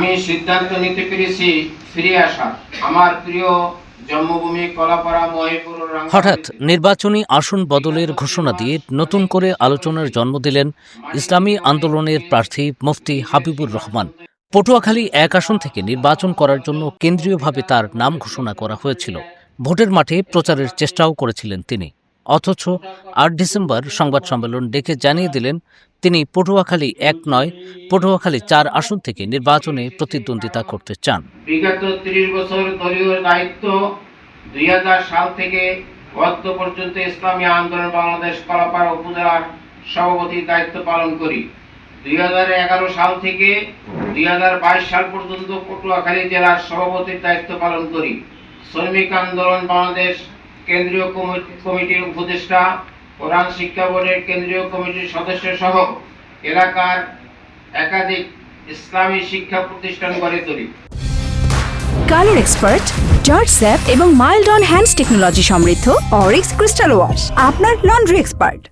আমি সিদ্ধান্ত নিতে পেরেছি ফিরে আসার। আমার প্রিয় জন্মভূমি কলাপাড়া মহিপুর। হঠাৎ নির্বাচনী আসন বদলের ঘোষণা দিয়ে নতুন করে আলোচনার জন্ম দিলেন ইসলামী আন্দোলনের প্রার্থী মুফতি হাবিবুর রহমান। পটুয়াখালী ১ আসন থেকে নির্বাচন করার জন্য কেন্দ্রীয়ভাবে তার নাম ঘোষণা করা হয়েছিল। ভোটের মাঠে প্রচারের চেষ্টাও করেছিলেন তিনি। অথচ ৮ ডিসেম্বর সংবাদ সম্মেলন ডেকে জানিয়ে দিলেন তিনি পটুয়াখালী ১ নয়, পটুয়াখালী ৪ আসন থেকে নির্বাচনে প্রতিদ্বন্দ্বিতা করতে চান। বিগত ৩০ বছর দলীয় দায়িত্ব ২০০০ সাল থেকে গত পর্যন্ত ইসলামী আন্দোলন বাংলাদেশ কলাপাড়া উপজেলার সভাপতির দায়িত্ব পালন করি। ২০১১ সাল থেকে ২০২২ সাল পর্যন্ত পটুয়াখালী জেলার সভাপতির দায়িত্ব পালন করি। শ্রমিক আন্দোলন বাংলাদেশ কেন্দ্রীয় কমিটির উপদেষ্টা, কোরআন শিক্ষা বোর্ডের কেন্দ্রীয় কমিটির সদস্য সহ এলাকার একাধিক ইসলামী শিক্ষা প্রতিষ্ঠান গড়ে তুলি। কালার এক্সপার্ট, জর্জ স্যাপ এবং মাইল্ড অন হ্যান্ডস টেকনোলজি সমৃদ্ধ অরিক্স ক্রিস্টাল ওয়াশ আপনার লন্ড্রি এক্সপার্ট।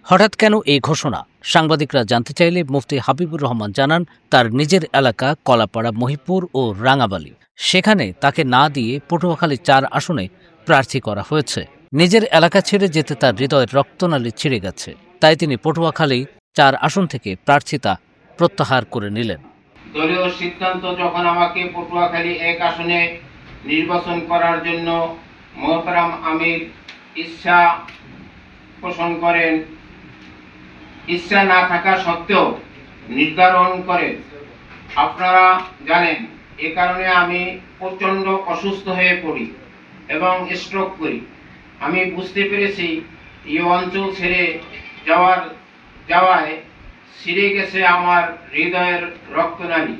হঠাৎ কেন এই ঘোষণা? সাংবাদিকরা জানতে চাইলে মুফতি হাবিবুর রহমান জানান, তার নিজের এলাকা কলাপাড়া মহিপুর ও রাঙাবালি, সেখানে তাকে না দিয়ে পটুয়াখালী ৪ আসনে প্রার্থী করা হয়েছে। নিজের এলাকা ছেড়ে যেতে তার হৃদয়ের রক্তনালী ছিঁড়ে গেছে, তাই তিনি পটুয়াখালী ৪ আসন থেকে প্রার্থিতা প্রত্যাহার করে নিলেন। দলীয় সিদ্ধান্ত যখন আমাকে পটুয়াখালী ১ আসনে নির্বাচন করার জন্য মোহতারাম আমির ইচ্ছা পোষণ করেন, ইচ্ছা না থাকা সত্ত্বেও নির্ধারণ করেন। আপনারা জানেন, এ কারণে আমি প্রচণ্ড অসুস্থ হয়ে পড়ি এবং স্ট্রোক করি। আমি বুঝতে পেরেছি এই অঞ্চল ছেড়ে যাওয়ায় ছিঁড়ে গেছে আমার হৃদয়ের রক্তনালী।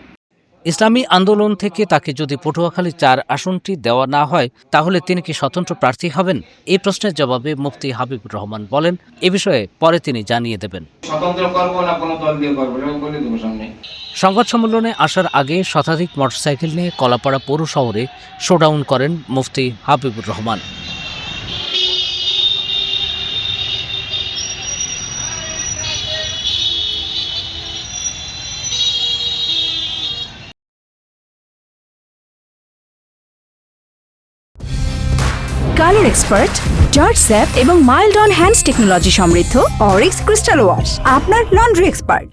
ইসলামী আন্দোলন থেকে তাকে যদি পটুয়াখালী ৪ আসনটি দেওয়া না হয়, তাহলে তিনি কি স্বতন্ত্র প্রার্থী হবেন? এই প্রশ্নের জবাবে মুফতি হাবিবুর রহমান বলেন, এ বিষয়ে পরে তিনি জানিয়ে দেবেন। স্বতন্ত্র করব না কোনো দল দিয়ে করব, এবং বলে দেবো সামনে। সংবাদ সম্মেলনে আসার আগে শতাধিক মোটরসাইকেল নিয়ে কলাপাড়া পৌর শহরে শোডাউন করেন Mufti Habibur Rahman. Colour expert, germ zap এবং মাইল্ড অন হ্যান্ডস টেকনোলজি সমৃদ্ধ অরিক্স ক্রিস্টাল ওয়াশ আপনার লন্ড্রি এক্সপার্ট।